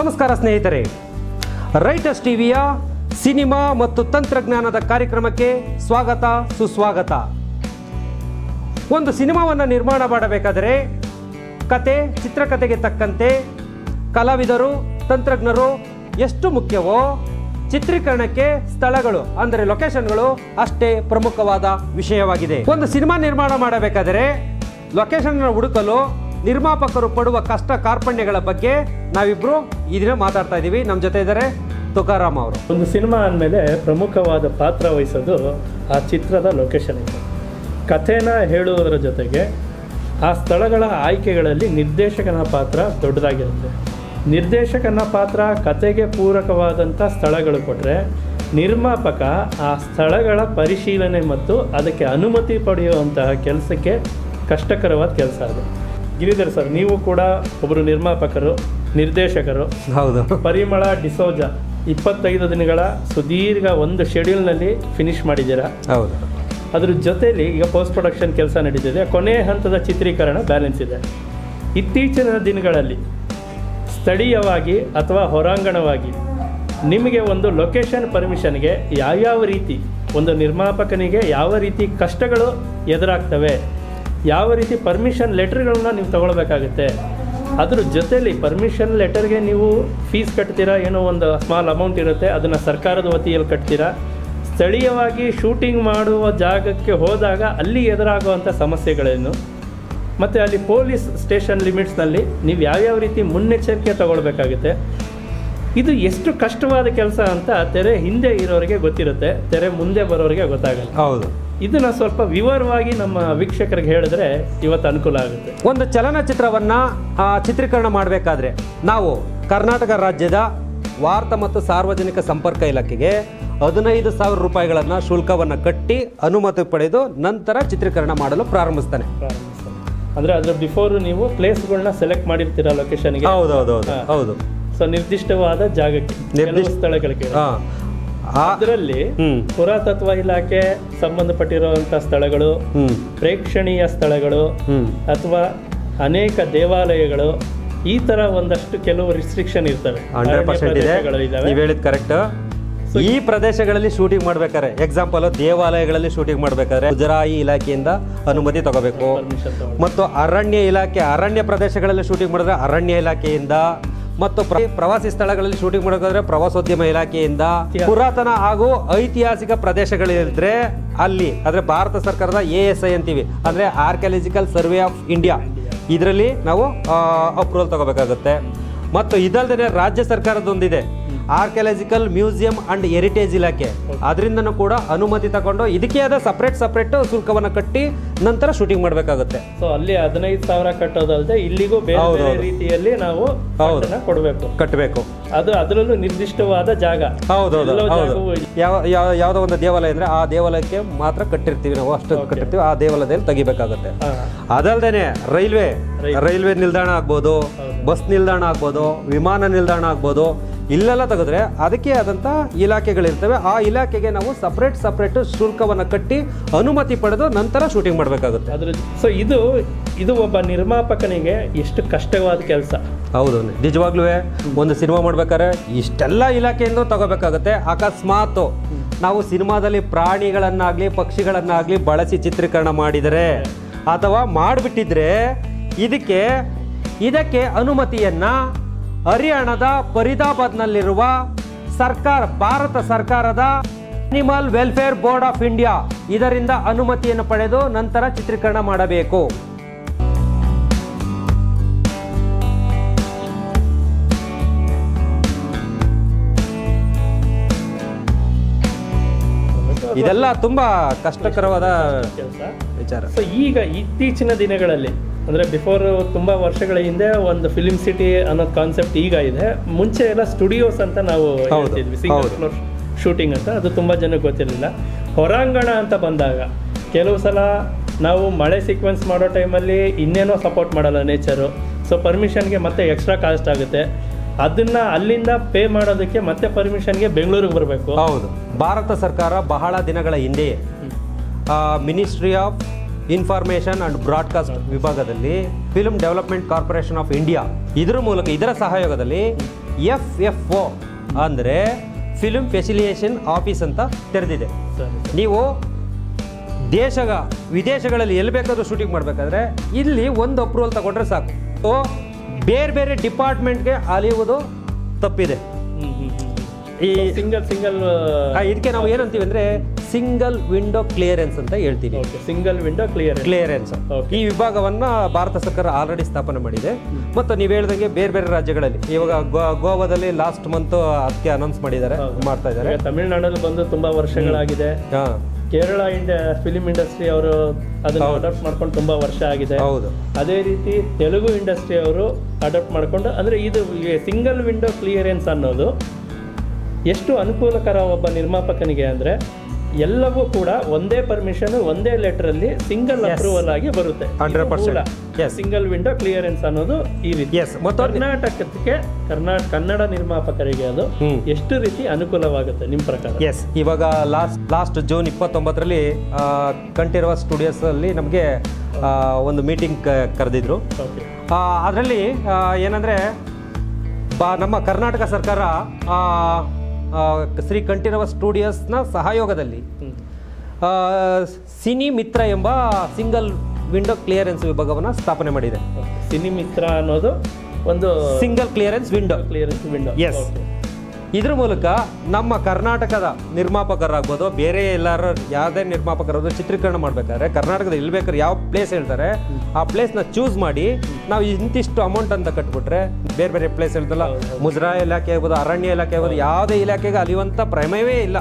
ನಮಸ್ಕಾರ ಸ್ನೇಹಿತರೆ, ರೈಟರ್ಸ್ ಟಿವಿಯ ಸಿನಿಮಾ ಮತ್ತು ತಂತ್ರಜ್ಞಾನದ ಕಾರ್ಯಕ್ರಮಕ್ಕೆ ಸ್ವಾಗತ ಸುಸ್ವಾಗತ. ಒಂದು ಸಿನಿಮಾವನ್ನು ನಿರ್ಮಾಣ ಮಾಡಬೇಕಾದರೆ ಕತೆ, ಚಿತ್ರಕಥೆಗೆ ತಕ್ಕಂತೆ ಕಲಾವಿದರು, ತಂತ್ರಜ್ಞರು ಎಷ್ಟು ಮುಖ್ಯವೋ ಚಿತ್ರೀಕರಣಕ್ಕೆ ಸ್ಥಳಗಳು ಅಂದರೆ ಲೊಕೇಶನ್ಗಳು ಅಷ್ಟೇ ಪ್ರಮುಖವಾದ ವಿಷಯವಾಗಿದೆ. ಒಂದು ಸಿನಿಮಾ ನಿರ್ಮಾಣ ಮಾಡಬೇಕಾದರೆ ಲೊಕೇಶನ್ ಹುಡುಕಲು ನಿರ್ಮಾಪಕರು ಪಡುವ ಕಷ್ಟ ಕಾರ್ಪಣ್ಯಗಳ ಬಗ್ಗೆ ನಾವಿಬ್ರು ಈ ದಿನ ಮಾತಾಡ್ತಾ ಇದ್ದೀವಿ. ನಮ್ಮ ಜೊತೆ ಇದ್ದಾರೆ ತುಕಾರಾಮ್ ಅವರು. ಒಂದು ಸಿನಿಮಾ ಅಂದಮೇಲೆ ಪ್ರಮುಖವಾದ ಪಾತ್ರ ವಹಿಸೋದು ಆ ಚಿತ್ರದ ಲೊಕೇಶನ್ ಇದೆ. ಕಥೆನ ಹೇಳುವುದರ ಜೊತೆಗೆ ಆ ಸ್ಥಳಗಳ ಆಯ್ಕೆಗಳಲ್ಲಿ ನಿರ್ದೇಶಕನ ಪಾತ್ರ ದೊಡ್ಡದಾಗಿರುತ್ತೆ. ನಿರ್ದೇಶಕನ ಪಾತ್ರ ಕಥೆಗೆ ಪೂರಕವಾದಂಥ ಸ್ಥಳಗಳು ಕೊಟ್ಟರೆ, ನಿರ್ಮಾಪಕ ಆ ಸ್ಥಳಗಳ ಪರಿಶೀಲನೆ ಮತ್ತು ಅದಕ್ಕೆ ಅನುಮತಿ ಪಡೆಯುವಂತಹ ಕೆಲಸಕ್ಕೆ ಕಷ್ಟಕರವಾದ ಕೆಲಸ ಅದು. ಗಿರಿಧರ್ ಸರ್, ನೀವು ಕೂಡ ಒಬ್ಬರು ನಿರ್ಮಾಪಕರು, ನಿರ್ದೇಶಕರು. ಹೌದು. ಪರಿಮಳ ಡಿಸೋಜಾ 25 ದಿನಗಳ ಸುದೀರ್ಘ ಒಂದು ಶೆಡ್ಯೂಲ್ನಲ್ಲಿ ಫಿನಿಶ್ ಮಾಡಿದ್ದೀರಾ. ಹೌದು. ಅದ್ರ ಜೊತೆಯಲ್ಲಿ ಈಗ ಪೋಸ್ಟ್ ಪ್ರೊಡಕ್ಷನ್ ಕೆಲಸ ನಡೀತಿದೆ, ಕೊನೆಯ ಹಂತದ ಚಿತ್ರೀಕರಣ ಬ್ಯಾಲೆನ್ಸ್ ಇದೆ. ಇತ್ತೀಚಿನ ದಿನಗಳಲ್ಲಿ ಸ್ಥಳೀಯವಾಗಿ ಅಥವಾ ಹೊರಾಂಗಣವಾಗಿ ನಿಮಗೆ ಒಂದು ಲೊಕೇಶನ್ ಪರ್ಮಿಷನ್ಗೆ ಯಾವ್ಯಾವ ರೀತಿ ಒಂದು ನಿರ್ಮಾಪಕನಿಗೆ ಯಾವ ರೀತಿ ಕಷ್ಟಗಳು ಎದುರಾಗ್ತವೆ, ಯಾವ ರೀತಿ ಪರ್ಮಿಷನ್ ಲೆಟರ್ಗಳನ್ನ ನೀವು ತಗೊಳ್ಬೇಕಾಗುತ್ತೆ, ಅದ್ರ ಜೊತೆಯಲ್ಲಿ ಪರ್ಮಿಷನ್ ಲೆಟರ್ಗೆ ನೀವು ಫೀಸ್ ಕಟ್ತೀರಾ, ಏನೋ ಒಂದು ಸ್ಮಾಲ್ ಅಮೌಂಟ್ ಇರುತ್ತೆ, ಅದನ್ನು ಸರ್ಕಾರದ ವತಿಯಲ್ಲಿ ಕಟ್ತೀರಾ. ಸ್ಥಳೀಯವಾಗಿ ಶೂಟಿಂಗ್ ಮಾಡುವ ಜಾಗಕ್ಕೆ ಹೋದಾಗ ಅಲ್ಲಿ ಎದುರಾಗುವಂಥ ಸಮಸ್ಯೆಗಳೇನು, ಮತ್ತು ಅಲ್ಲಿ ಪೊಲೀಸ್ ಸ್ಟೇಷನ್ ಲಿಮಿಟ್ಸ್ನಲ್ಲಿ ನೀವು ಯಾವ್ಯಾವ ರೀತಿ ಮುನ್ನೆಚ್ಚರಿಕೆ ತಗೊಳ್ಬೇಕಾಗುತ್ತೆ. ಇದು ಎಷ್ಟು ಕಷ್ಟವಾದ ಕೆಲಸ ಅಂತ ತೆರೆ ಹಿಂದೆ ಇರೋರಿಗೆ ಗೊತ್ತಿರುತ್ತೆ, ತೆರೆ ಮುಂದೆ ಬರೋರಿಗೆ ಗೊತ್ತಾಗಲ್ಲ. ಹೌದು. ಇದನ್ನು ಸ್ವಲ್ಪ ವಿವರವಾಗಿ ನಮ್ಮ ವೀಕ್ಷಕರಿಗೆ ಹೇಳಿದ್ರೆ ಇವತ್ತು ಅನುಕೂಲ ಆಗುತ್ತೆ. ಒಂದು ಚಲನಚಿತ್ರವನ್ನು ಚಿತ್ರೀಕರಣ ಮಾಡಬೇಕಾದ್ರೆ ನಾವು ಕರ್ನಾಟಕ ರಾಜ್ಯದ ವಾರ್ತಾ ಮತ್ತು ಸಾರ್ವಜನಿಕ ಸಂಪರ್ಕ ಇಲಾಖೆಗೆ 15,000 ರೂಪಾಯಿಗಳನ್ನು ಶುಲ್ಕವನ್ನು ಕಟ್ಟಿ ಅನುಮತಿ ಪಡೆದು ನಂತರ ಚಿತ್ರೀಕರಣ ಮಾಡಲು ಪ್ರಾರಂಭಿಸ್ತಾನೆ. ಅಂದರೆ ಅದರ ಬಿಫೋರ್ ನೀವು ಪ್ಲೇಸ್ಗಳನ್ನ ಸೆಲೆಕ್ಟ್ ಮಾಡಿರ್ತೀರಾ ಲೊಕೇಶನ್ಗೆ. ಹೌದು. ಸೊ ನಿರ್ದಿಷ್ಟವಾದ ಜಾಗಕ್ಕೆ, ನಿರ್ದಿಷ್ಟ ಸ್ಥಳಗಳಿಗೆ. ಅದರಲ್ಲಿ ಪುರಾತತ್ವ ಇಲಾಖೆ ಸಂಬಂಧಪಟ್ಟಿರುವಂಥ ಸ್ಥಳಗಳು, ಪ್ರೇಕ್ಷಣೀಯ ಸ್ಥಳಗಳು ಅಥವಾ ಅನೇಕ ದೇವಾಲಯಗಳು, ಈ ತರ ಒಂದಷ್ಟು ಕೆಲವು ರಿಸ್ಟ್ರಿಕ್ಷನ್ ಇರ್ತವೆ. 100% ಇದೆ, ನೀವು ಹೇಳಿದ್ ಕರೆಕ್ಟ್. ಈ ಪ್ರದೇಶಗಳಲ್ಲಿ ಶೂಟಿಂಗ್ ಮಾಡ್ಬೇಕಾದ್ರೆ, ಎಕ್ಸಾಂಪಲ್ ದೇವಾಲಯಗಳಲ್ಲಿ ಶೂಟಿಂಗ್ ಮಾಡ್ಬೇಕಾದ್ರೆ ಮುಜರಾಯಿ ಇಲಾಖೆಯಿಂದ ಅನುಮತಿ ತಗೋಬೇಕು. ಮತ್ತು ಅರಣ್ಯ ಪ್ರದೇಶಗಳಲ್ಲಿ ಶೂಟಿಂಗ್ ಮಾಡಿದ್ರೆ ಅರಣ್ಯ ಇಲಾಖೆಯಿಂದ, ಮತ್ತು ಪ್ರವಾಸಿ ಸ್ಥಳಗಳಲ್ಲಿ ಶೂಟಿಂಗ್ ಮಾಡೋದಾದ್ರೆ ಪ್ರವಾಸೋದ್ಯಮ ಇಲಾಖೆಯಿಂದ, ಪುರಾತನ ಹಾಗೂ ಐತಿಹಾಸಿಕ ಪ್ರದೇಶಗಳಿದ್ರೆ ಅಲ್ಲಿ ಅಂದ್ರೆ ಭಾರತ ಸರ್ಕಾರದ ASI ಅಂತೀವಿ, ಅಂದ್ರೆ ಆರ್ಕಿಯಾಲಜಿಕಲ್ ಸರ್ವೆ ಆಫ್ ಇಂಡಿಯಾ, ಇದರಲ್ಲಿ ನಾವು ಅಪ್ರೂವಲ್ ತಗೋಬೇಕಾಗುತ್ತೆ. ಮತ್ತು ಇದಲ್ಲದೆ ರಾಜ್ಯ ಸರ್ಕಾರದೊಂದಿದೆ ಆರ್ಕಿಯಾಲಜಿಕಲ್ ಮ್ಯೂಸಿಯಂ ಅಂಡ್ ಹೆರಿಟೇಜ್ ಇಲಾಖೆ, ಅದರಿಂದನೂ ಕೂಡ ಅನುಮತಿ ತಗೊಂಡು ಇದಕ್ಕೆ ಆದ ಸಪ್ರೇಟ್ ಶುಲ್ಕವನ್ನು ಕಟ್ಟಿ ನಂತರ ಶೂಟಿಂಗ್ ಮಾಡಬೇಕಾಗುತ್ತೆ. ಸೊ ಅಲ್ಲಿ 15,000 ಕಟ್ಟೋದಲ್ಲದೆ ಇಲ್ಲಿಗೂ ಬೇರೆ ರೀತಿಯಲ್ಲಿ ನಾವು ಕಟ್ಟಬೇಕು. ಅದು ಅದರಲ್ಲೂ ನಿರ್ದಿಷ್ಟವಾದ ಜಾಗ. ಯಾವುದೋ ಒಂದು ದೇವಾಲಯ ಅಂದ್ರೆ ಆ ದೇವಾಲಯಕ್ಕೆ ಮಾತ್ರ ಕಟ್ಟಿರ್ತೀವಿ ನಾವು, ಅಷ್ಟು ಕಟ್ಟಿರ್ತೀವಿ, ಆ ದೇವಾಲಯದಲ್ಲಿ ತೆಗಿಬೇಕಾಗುತ್ತೆ. ಅದಲ್ಲದೆ ರೈಲ್ವೆ ನಿಲ್ದಾಣ ಆಗ್ಬೋದು, ಬಸ್ ನಿಲ್ದಾಣ ಆಗ್ಬೋದು, ವಿಮಾನ ನಿಲ್ದಾಣ ಆಗ್ಬೋದು, ಇಲ್ಲೆಲ್ಲ ತೆಗೆದ್ರೆ ಅದಕ್ಕೆ ಆದಂಥ ಇಲಾಖೆಗಳಿರ್ತವೆ. ಆ ಇಲಾಖೆಗೆ ನಾವು ಸಪ್ರೇಟ್ ಶುಲ್ಕವನ್ನು ಕಟ್ಟಿ ಅನುಮತಿ ಪಡೆದು ನಂತರ ಶೂಟಿಂಗ್ ಮಾಡಬೇಕಾಗುತ್ತೆ. ಸೊ ಇದು ಒಬ್ಬ ನಿರ್ಮಾಪಕನಿಗೆ ಎಷ್ಟು ಕಷ್ಟವಾದ ಕೆಲಸ. ಹೌದು, ನಿಜವಾಗ್ಲೂ ಒಂದು ಸಿನಿಮಾ ಮಾಡ್ಬೇಕಾದ್ರೆ ಇಷ್ಟೆಲ್ಲ ಇಲಾಖೆಯಿಂದ ತಗೋಬೇಕಾಗುತ್ತೆ. ಅಕಸ್ಮಾತ್ ನಾವು ಸಿನಿಮಾದಲ್ಲಿ ಪ್ರಾಣಿಗಳನ್ನಾಗಲಿ ಪಕ್ಷಿಗಳನ್ನಾಗಲಿ ಬಳಸಿ ಚಿತ್ರೀಕರಣ ಮಾಡಿದರೆ ಅಥವಾ ಮಾಡಿಬಿಟ್ಟಿದ್ರೆ ಇದಕ್ಕೆ ಅನುಮತಿಯನ್ನು ಹರಿಯಾಣದ ಫರೀದಾಬಾದ್ನಲ್ಲಿರುವ ಭಾರತ ಸರ್ಕಾರದ animal welfare board of India ಇದರಿಂದ ಅನುಮತಿಯನ್ನು ಪಡೆದು ನಂತರ ಚಿತ್ರೀಕರಣ ಮಾಡಬೇಕು. ಇದೆಲ್ಲ ತುಂಬಾ ಕಷ್ಟಕರವಾದ ವಿಚಾರ. ಸೊ ಈಗ ಇತ್ತೀಚಿನ ದಿನಗಳಲ್ಲಿ ಅಂದರೆ ಬಿಫೋರ್ ತುಂಬ ವರ್ಷಗಳ ಹಿಂದೆ ಒಂದು ಫಿಲ್ಮ್ ಸಿಟಿ ಅನ್ನೋ ಕಾನ್ಸೆಪ್ಟ್ ಈಗ ಇದೆ. ಮುಂಚೆ ಎಲ್ಲ ಸ್ಟುಡಿಯೋಸ್ ಅಂತ ನಾವು ಹೇಳ್ತಿದ್ವಿ, ಸಿಂಗಲ್ ಫ್ಲೋರ್ ಶೂಟಿಂಗ್ ಅಂತ. ಅದು ತುಂಬ ಜನಕ್ಕೆ ಗೊತ್ತಿರಲಿಲ್ಲ. ಹೊರಾಂಗಣ ಅಂತ ಬಂದಾಗ ಕೆಲವು ಸಲ ನಾವು ಮಳೆ ಸೀಕ್ವೆನ್ಸ್ ಮಾಡೋ ಟೈಮಲ್ಲಿ ಇನ್ನೇನೋ ಸಪೋರ್ಟ್ ಮಾಡಲ್ಲ ನೇಚರು. ಸೊ ಪರ್ಮಿಷನ್ಗೆ ಮತ್ತೆ ಎಕ್ಸ್ಟ್ರಾ ಕಾಸ್ಟ್ ಆಗುತ್ತೆ. ಅದನ್ನು ಅಲ್ಲಿಂದ ಪೇ ಮಾಡೋದಕ್ಕೆ ಮತ್ತೆ ಪರ್ಮಿಷನ್ಗೆ ಬೆಂಗಳೂರಿಗೆ ಬರಬೇಕು. ಹೌದು. ಭಾರತ ಸರ್ಕಾರ ಬಹಳ ದಿನಗಳ ಹಿಂದೆಯೇ ministry of information and broadcast ವಿಭಾಗದಲ್ಲಿ film development corporation of India ಇದರ ಸಹಯೋಗದಲ್ಲಿ FFO ಅಂದರೆ ಫಿಲ್ಮ್ ಫೆಸಿಲಿಟೇಷನ್ ಆಫೀಸ್ ಅಂತ ತೆರೆದಿದೆ. ಸರಿ. ನೀವು ವಿದೇಶಗಳಲ್ಲಿ ಎಲ್ಲಿ ಬೇಕಾದ್ರೂ ಶೂಟಿಂಗ್ ಮಾಡಬೇಕಾದ್ರೆ ಇಲ್ಲಿ ಒಂದು ಅಪ್ರೂವಲ್ ತಗೊಂಡ್ರೆ ಸಾಕು. ಸೊ ಬೇರೆ ಬೇರೆ ಡಿಪಾರ್ಟ್ಮೆಂಟ್ಗೆ ಅಲಿಯುವುದು ತಪ್ಪಿದೆ. ಈ ಸಿಂಗಲ್ ಇದಕ್ಕೆ ನಾವು ಏನಂತೀವಿ ಅಂದರೆ ಸಿಂಗಲ್ ವಿಂಡೋ ಕ್ಲಿಯರೆನ್ಸ್ ಅಂತ ಹೇಳ್ತೀವಿ. ಸಿಂಗಲ್ ವಿಂಡೋ ಕ್ಲಿಯರೆನ್ಸ್ ಈ ವಿಭಾಗವನ್ನು ಭಾರತ ಸರ್ಕಾರ ಆಲ್ರೆಡಿ ಸ್ಥಾಪನೆ ಮಾಡಿದೆ. ಮತ್ತು ನೀವು ಹೇಳ್ದಂಗೆ ಬೇರೆ ಬೇರೆ ರಾಜ್ಯಗಳಲ್ಲಿ ಇವಾಗ ಗೋವಾದಲ್ಲಿ ಲಾಸ್ಟ್ ಮಂತ್ ಅದಕ್ಕೆ ಅನೌನ್ಸ್ ಮಾಡ್ತಾ ಇದ್ದಾರೆ. ತಮಿಳುನಾಡಲ್ಲಿ ಬಂದು ತುಂಬಾ ವರ್ಷಗಳಾಗಿದೆ. ಕೇರಳ ಫಿಲಿಂ ಇಂಡಸ್ಟ್ರಿ ಅವರು ಅದನ್ನ ಅಡಾಪ್ಟ್ ಮಾಡ್ಕೊಂಡು ತುಂಬಾ ವರ್ಷ ಆಗಿದೆ. ಹೌದು. ಅದೇ ರೀತಿ ತೆಲುಗು ಇಂಡಸ್ಟ್ರಿ ಅವರು ಅಡಾಪ್ಟ್ ಮಾಡ್ಕೊಂಡು, ಅಂದ್ರೆ ಇದು ಸಿಂಗಲ್ ವಿಂಡೋ ಕ್ಲಿಯರೆನ್ಸ್ ಅನ್ನೋದು ಎಷ್ಟು ಅನುಕೂಲಕರ ಒಬ್ಬ ನಿರ್ಮಾಪಕನಿಗೆ ಅಂದ್ರೆ ಎಲ್ಲವೂ ಕೂಡ ಒಂದೇ ಪರ್ಮಿಷನ್ ಒಂದೇ ಲೆಟರ್ ಅಲ್ಲಿ ಸಿಂಗಲ್ ಅಪ್ರೂವಲ್ ಆಗಿ ಬರುತ್ತೆ. 100% ಸಿಂಗಲ್ ವಿಂಡೋ ಕ್ಲಿಯರೆನ್ಸ್ ಅನ್ನೋದು ಈ ರೀತಿ. ಕರ್ನಾಟಕಕ್ಕೆ ಕನ್ನಡ ನಿರ್ಮಾಪಕರಿಗೆ ಅದು ಎಷ್ಟು ರೀತಿ ಅನುಕೂಲವಾಗುತ್ತೆ ನಿಮ್ಮ ಪ್ರಕಾರ? ಇವಾಗ ಲಾಸ್ಟ್ ಜೂನ್ 29ರಲ್ಲಿ ಕಂಠೀರವ ಸ್ಟುಡಿಯೋಸ್ ಅಲ್ಲಿ ನಮಗೆ ಒಂದು ಮೀಟಿಂಗ್ ಕರೆದಿದ್ರು. ಅದರಲ್ಲಿ ಏನಂದ್ರೆ ನಮ್ಮ ಕರ್ನಾಟಕ ಸರ್ಕಾರ ಶ್ರೀ ಕಂಠೀರವ ಸ್ಟುಡಿಯೋಸ್ನ ಸಹಯೋಗದಲ್ಲಿ ಸಿನಿ ಮಿತ್ರ ಎಂಬ ಸಿಂಗಲ್ ವಿಂಡೋ ಕ್ಲಿಯರೆನ್ಸ್ ವಿಭಾಗವನ್ನು ಸ್ಥಾಪನೆ ಮಾಡಿದೆ. ಸಿನಿ ಮಿತ್ರ ಅನ್ನೋದು ಒಂದು ಸಿಂಗಲ್ ಕ್ಲಿಯರೆನ್ಸ್ ವಿಂಡೋ. ಎಸ್. ಇದ್ರ ಮೂಲಕ ನಮ್ಮ ಕರ್ನಾಟಕದ ನಿರ್ಮಾಪಕರಾಗ್ಬೋದು, ಬೇರೆ ಎಲ್ಲರೂ ಯಾವುದೇ ನಿರ್ಮಾಪಕರಾದ್ರು ಚಿತ್ರೀಕರಣ ಮಾಡಬೇಕಾದ್ರೆ ಕರ್ನಾಟಕದ ಎಲ್ಲಿ ಬೇಕಾದ್ರೆ ಯಾವ ಪ್ಲೇಸ್ ಹೇಳ್ತಾರೆ ಆ ಪ್ಲೇಸ್ನ ಚೂಸ್ ಮಾಡಿ ನಾವು ಇಂತಿಷ್ಟು ಅಮೌಂಟ್ ಅಂತ ಕಟ್ಬಿಟ್ರೆ ಬೇರೆ ಬೇರೆ ಪ್ಲೇಸ್ ಹೇಳ್ತಲ್ಲ, ಮುಜರಾಯಿ ಇಲಾಖೆ ಆಗ್ಬೋದು, ಅರಣ್ಯ ಇಲಾಖೆ ಆಗ್ಬೋದು, ಯಾವುದೇ ಇಲಾಖೆಗೆ ಅಲಿಯುವಂಥ ಪ್ರಮೇಯವೇ ಇಲ್ಲ.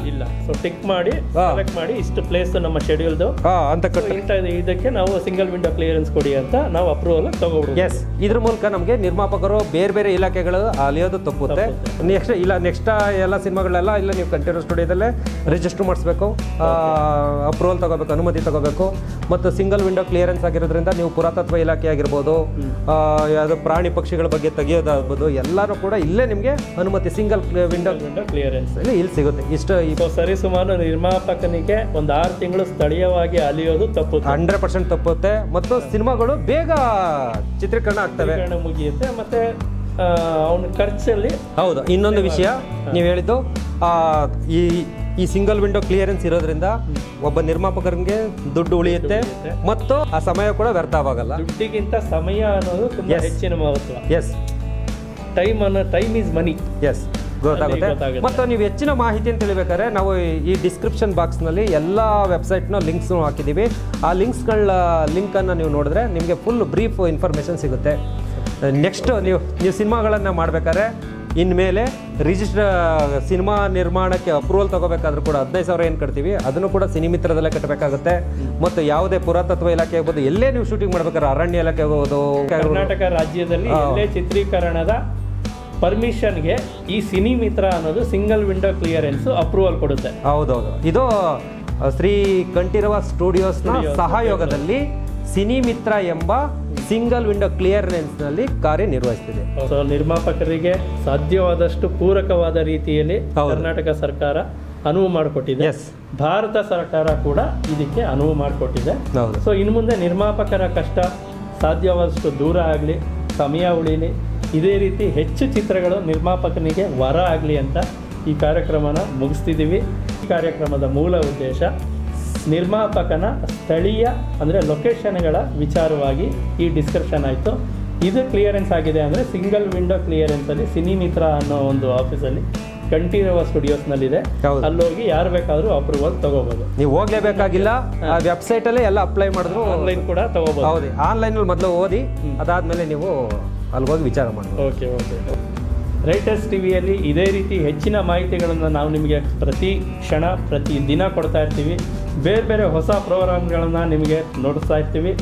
ಸೊ ಟಿಕ್ ಮಾಡಿ ಸೆಲೆಕ್ಟ್ ಮಾಡಿ ಇಷ್ಟು ಪ್ಲೇಸ್ ನಮ್ಮ ಶೆಡ್ಯೂಲ್ದು ಅಂತ ಇದಕ್ಕೆ ನಾವು ಸಿಂಗಲ್ ವಿಂಡೋ ಕ್ಲಿಯರೆನ್ಸ್ ಕೊಡಿ ಅಂತ ನಾವು ಅಪ್ರೂವಲ್ ತಗೋಬಹುದು. ಎಸ್. ಇದ್ರ ಮೂಲಕ ನಮಗೆ ನಿರ್ಮಾಪಕರು ಬೇರೆ ಬೇರೆ ಇಲಾಖೆಗಳು ಅಲಿಯೋದು ತಪ್ಪುತ್ತೆ. ನೆಕ್ಸ್ಟ್ ಎಲ್ಲ ಸಿನಿಮಾಗಳೆಲ್ಲ ಇಲ್ಲ ನೀವು ಕಂಠೀರವ ಸ್ಟುಡಿಯೋದಲ್ಲೇ ರಿಜಿಸ್ಟರ್ ಮಾಡಿಸ್ಬೇಕು, ಅಪ್ರೂವಲ್ ತಗೋಬೇಕು, ಅನುಮತಿ ತಗೋಬೇಕು. ಮತ್ತು ಸಿಂಗಲ್ ವಿಂಡೋ ಕ್ಲಿಯರೆನ್ಸ್ ಆಗಿರೋದ್ರಿಂದ ನೀವು ಪುರಾತತ್ವ ಇಲಾಖೆ ಆಗಿರ್ಬೋದು, ಯಾವುದು ಪ್ರಾಣಿ ಪಕ್ಷಿಗಳ ಬಗ್ಗೆ ತೆಗೆಯೋದಾಗ್ಬೋದು, ಎಲ್ಲರೂ ಕೂಡ ಇಲ್ಲೇ ನಿಮಗೆ ಅನುಮತಿ ಸಿಂಗಲ್ ವಿಂಡೋ ಕ್ಲಿಯರೆನ್ಸ್ ಇಲ್ಲಿ ಸಿಗುತ್ತೆ. ಇಷ್ಟು ಸರಿ ಸುಮಾರು ನಿರ್ಮಾಪಕನಿಗೆ ಒಂದು 6 ತಿಂಗಳು ಸ್ಥಳೀಯವಾಗಿ ಅಲಿಯೋದು ತಪ್ಪುತ್ತೆ. 100% ತಪ್ಪುತ್ತೆ. ಮತ್ತು ಸಿನಿಮಾಗಳು ಬೇಗ ಚಿತ್ರೀಕರಣ ಆಗ್ತವೆ, ಮುಗಿಯುತ್ತೆ. ಮತ್ತೆ ಅವನ ಖರ್ಚಲ್ಲಿ ಹೌದು. ಇನ್ನೊಂದು ವಿಷಯ ನೀವು ಹೇಳಿದ್ದು ಈ ಸಿಂಗಲ್ ವಿಂಡೋ ಕ್ಲಿಯರೆನ್ಸ್ ಇರೋದ್ರಿಂದ ಒಬ್ಬ ನಿರ್ಮಾಪಕರಿಗೆ ದುಡ್ಡು ಉಳಿಯುತ್ತೆ ಮತ್ತು ಆ ಸಮಯ ಕೂಡ ವ್ಯರ್ಥವಾಗಲ್ಲ. ದುಡ್ಡಿಗಿಂತ ಸಮಯ ಅನ್ನೋದು ತುಂಬಾ ಹೆಚ್ಚಿನ ಮಹತ್ವ. Yes. Time is money. Yes, ಗೊತ್ತಾಗುತ್ತೆ. ಮತ್ತು ನೀವು ಹೆಚ್ಚಿನ ಮಾಹಿತಿಯನ್ನು ತಿಳಿಬೇಕಾದ್ರೆ ನಾವು ಈ ಡಿಸ್ಕ್ರಿಪ್ಷನ್ ಬಾಕ್ಸ್ನಲ್ಲಿ ಎಲ್ಲ ವೆಬ್ಸೈಟ್ನ ಲಿಂಕ್ಸ್ನು ಹಾಕಿದ್ದೀವಿ. ಆ ಲಿಂಕನ್ನು ನೀವು ನೋಡಿದ್ರೆ ನಿಮಗೆ ಫುಲ್ ಬ್ರೀಫ್ ಇನ್ಫಾರ್ಮೇಷನ್ ಸಿಗುತ್ತೆ. ನೆಕ್ಸ್ಟ್ ನೀವು ಸಿನಿಮಾಗಳನ್ನು ಮಾಡಬೇಕಾದ್ರೆ ಇನ್ಮೇಲೆ ಸಿನಿಮಾ ನಿರ್ಮಾಣಕ್ಕೆ ಅಪ್ರೂವಲ್ ತಗೋಬೇಕಾದ್ರೂ ಕೂಡ 15,000 ಏನು ಕಟ್ತೀವಿ ಅದನ್ನು ಕೂಡ ಸಿನಿಮಿತ್ರದಲ್ಲೇ ಕಟ್ಟಬೇಕಾಗುತ್ತೆ. ಮತ್ತು ಯಾವುದೇ ಪುರಾತತ್ವ ಇಲಾಖೆ ಆಗ್ಬೋದು, ಎಲ್ಲೇ ನೀವು ಶೂಟಿಂಗ್ ಮಾಡ್ಬೇಕಾದ್ರೆ ಅರಣ್ಯ ಇಲಾಖೆ ಆಗ್ಬೋದು, ಕರ್ನಾಟಕ ರಾಜ್ಯದಲ್ಲಿ ಎಲ್ಲೇ ಚಿತ್ರೀಕರಣದ ಪರ್ಮಿಷನ್ಗೆ ಈ ಸಿನಿ ಮಿತ್ರ ಅನ್ನೋದು ಸಿಂಗಲ್ ವಿಂಡೋ ಕ್ಲಿಯರೆನ್ಸ್ ಅಪ್ರೂವಲ್ ಕೊಡುತ್ತೆ. ಹೌದೌದು. ಇದು ಶ್ರೀ ಕಂಠೀರವ ಸ್ಟುಡಿಯೋಸ್ನ ಸಹಯೋಗದಲ್ಲಿ ಸಿನಿ ಮಿತ್ರ ಎಂಬ ಸಿಂಗಲ್ ವಿಂಡೋ ಕ್ಲಿಯರೆನ್ಸ್ನಲ್ಲಿ ಕಾರ್ಯನಿರ್ವಹಿಸ್ತಿದೆ. ಸೊ ನಿರ್ಮಾಪಕರಿಗೆ ಸಾಧ್ಯವಾದಷ್ಟು ಪೂರಕವಾದ ರೀತಿಯಲ್ಲಿ ಕರ್ನಾಟಕ ಸರ್ಕಾರ ಅನುವು ಮಾಡಿಕೊಟ್ಟಿದೆ. ಭಾರತ ಸರ್ಕಾರ ಕೂಡ ಇದಕ್ಕೆ ಅನುವು ಮಾಡಿಕೊಟ್ಟಿದೆ. ಸೊ ಇನ್ನು ಮುಂದೆ ನಿರ್ಮಾಪಕರ ಕಷ್ಟ ಸಾಧ್ಯವಾದಷ್ಟು ದೂರ ಆಗಲಿ, ಸಮಯ ಉಳಿಲಿ, ಇದೇ ರೀತಿ ಹೆಚ್ಚು ಚಿತ್ರಗಳು ನಿರ್ಮಾಪಕನಿಗೆ ವರ ಆಗಲಿ ಅಂತ ಈ ಕಾರ್ಯಕ್ರಮನ ಮುಗಿಸ್ತಿದ್ದೀವಿ. ಈ ಕಾರ್ಯಕ್ರಮದ ಮೂಲ ಉದ್ದೇಶ ನಿರ್ಮಾಪಕನ ಸ್ಥಳೀಯ ಅಂದರೆ ಲೊಕೇಶನ್ಗಳ ವಿಚಾರವಾಗಿ ಈ ಡಿಸ್ಕಷನ್ ಆಯಿತು. ಇದು ಕ್ಲಿಯರೆನ್ಸ್ ಆಗಿದೆ ಅಂದರೆ ಸಿಂಗಲ್ ವಿಂಡೋ ಕ್ಲಿಯರೆನ್ಸಲ್ಲಿ ಸಿನಿ ಮಿತ್ರ ಅನ್ನೋ ಒಂದು ಆಫೀಸಲ್ಲಿ ಕಂಠೀರವ ಸ್ಟುಡಿಯೋಸ್ನಲ್ಲಿದೆ. ಅಲ್ಲೋಗಿ ಯಾರು ಬೇಕಾದರೂ ಅಪ್ರೂವಲ್ ತಗೋಬಹುದು. ನೀವು ಹೋಗ್ಲೇಬೇಕಾಗಿಲ್ಲ, ವೆಬ್ಸೈಟಲ್ಲೇ ಎಲ್ಲ ಅಪ್ಲೈ ಮಾಡಿದ್ರು ಆನ್ಲೈನ್ ಕೂಡ ತಗೋಬಹುದು. ಹೌದು, ಆನ್ಲೈನಲ್ಲಿ ಮೊದಲು ಓದಿ ಅದಾದಮೇಲೆ ನೀವು ಅಲ್ಲಿಗೋಗಿ ವಿಚಾರ ಮಾಡಿ. ಓಕೆ. ರೈಟರ್ಸ್ ಟಿವಿಯಲ್ಲಿ ಇದೇ ರೀತಿ ಹೆಚ್ಚಿನ ಮಾಹಿತಿಗಳನ್ನು ನಾವು ನಿಮಗೆ ಪ್ರತಿ ಕ್ಷಣ ಪ್ರತಿ ದಿನ ಕೊಡ್ತಾ ಇರ್ತೀವಿ. ಬೇರೆ ಬೇರೆ ಹೊಸ ಪ್ರೋಗ್ರಾಮ್ಗಳನ್ನು ನಿಮಗೆ ನೋಡಿಸ್ತಾ ಇರ್ತೀವಿ.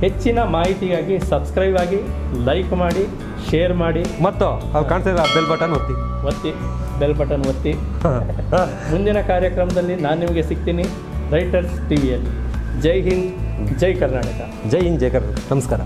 ಹೆಚ್ಚಿನ ಮಾಹಿತಿಗಾಗಿ ಸಬ್ಸ್ಕ್ರೈಬ್ ಆಗಿ, ಲೈಕ್ ಮಾಡಿ, ಶೇರ್ ಮಾಡಿ ಮತ್ತು ಕಾಣ್ತಿದ್ರೆ ಬೆಲ್ ಬಟನ್ ಒತ್ತಿ. ಮುಂದಿನ ಕಾರ್ಯಕ್ರಮದಲ್ಲಿ ನಾನು ನಿಮಗೆ ಸಿಗ್ತೀನಿ ರೈಟರ್ಸ್ ಟಿವಿಯಲ್ಲಿ. ಜೈ ಹಿಂದ್, ಜೈ ಕರ್ನಾಟಕ. ಜೈ ಹಿಂದ್, ಜೈ ಕರ್ನಾಟಕ. ನಮಸ್ಕಾರ.